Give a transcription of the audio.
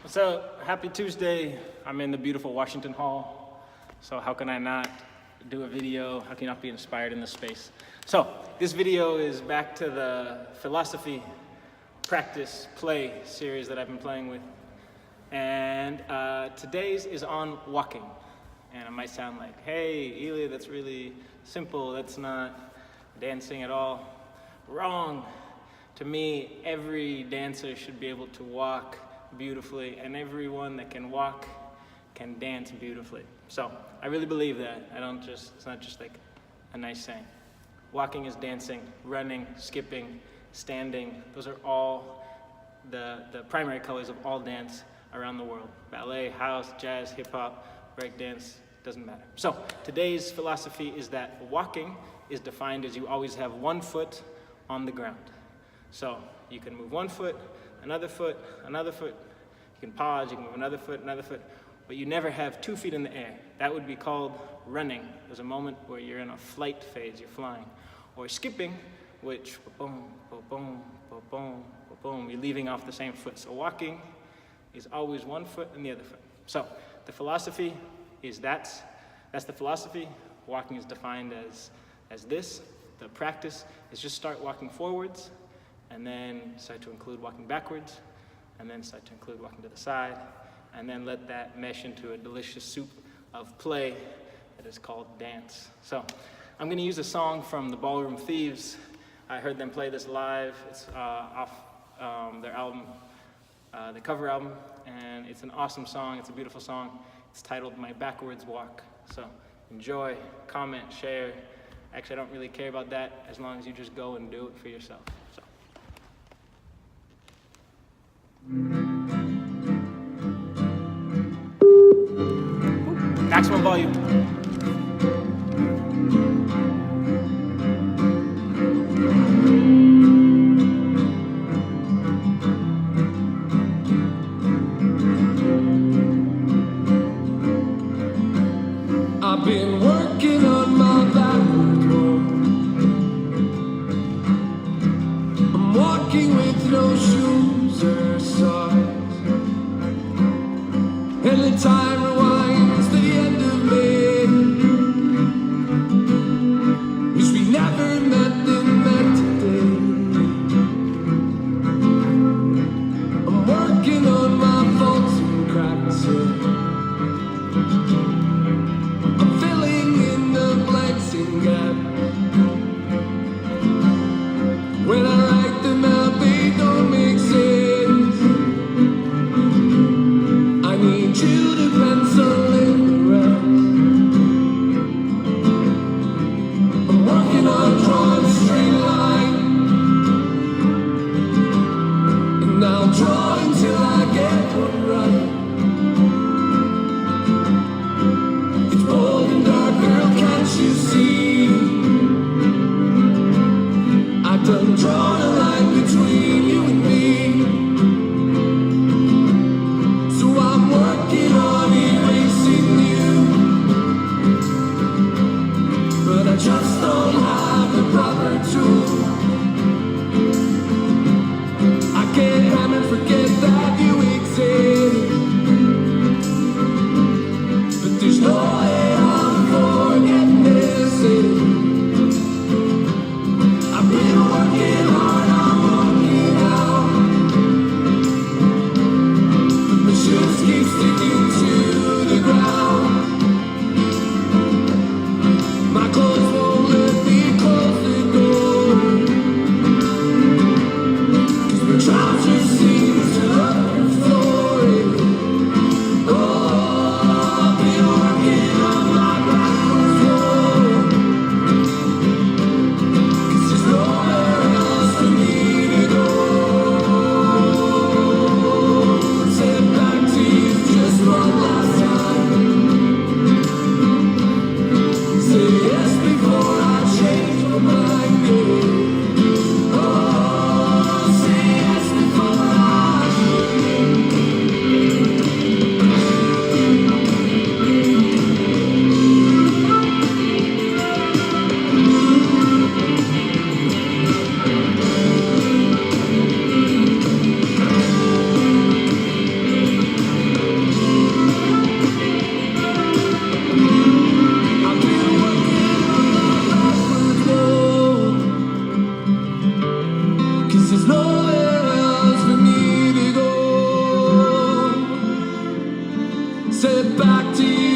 So, happy Tuesday. I'm in the beautiful Washington Hall. So how can I not do a video? How can I not be inspired in this space? So, this video is back to the philosophy, practice, play series that I've been playing with. And today's is on walking. And it might sound like, hey, Elia, that's really simple. That's not dancing at all. Wrong. To me, every dancer should be able to walk beautifully, and everyone that can walk can dance beautifully. So I really believe that. It's not just like a nice saying. Walking is dancing, running, skipping, standing. Those are all the primary colors of all dance around the world. Ballet, house, jazz, hip hop, break dance, doesn't matter. So today's philosophy is that walking is defined as you always have one foot on the ground. So you can move one foot, another foot, another foot. You can pause, you can move another foot, but you never have 2 feet in the air. That would be called running. There's a moment where you're in a flight phase, you're flying. Or skipping, which boom, boom, boom, boom, boom, you're leaving off the same foot. So walking is always one foot and the other foot. So the philosophy is that's the philosophy. Walking is defined as this. The practice is just start walking forwards, and then start to include walking backwards, and then start to include walking to the side, and then let that mesh into a delicious soup of play that is called dance. So I'm going to use a song from the Ballroom Thieves. I heard them play this live. It's off their album, the cover album, and it's an awesome song. It's a beautiful song. It's titled My Backwards Walk. So enjoy, comment, share. Actually, I don't really care about that as long as you just go and do it for yourself. So. Maximum volume. I've been working on my backward walk. I'm walking with no shoes or socks, and the time rewinds to the end of May. Wish we never met then met today. I'm working on my faults and cracks, I'm filling in the blanks and gaps. When I write them out, they don't make sense. I need you to pencil in the rest. I'm working on drawing a straight line, and I'll draw until I get one right. It's bold and dark, girl, can't you see? I've done drawn a line between you and me. So I'm working on erasing you, but I just don't have the proper tool. I can't have and forget that you exist, but there's no way I'm forgetting this. I've been working hard, I'm walking out, but my shoes keep sticking to the ground. My clothes won't let me close the door, 'cause my trousers seem to overflow. Oh, I've been working on my backwards walk, 'cause there's nowhere else for me to go. Let's head back to you just one last deep.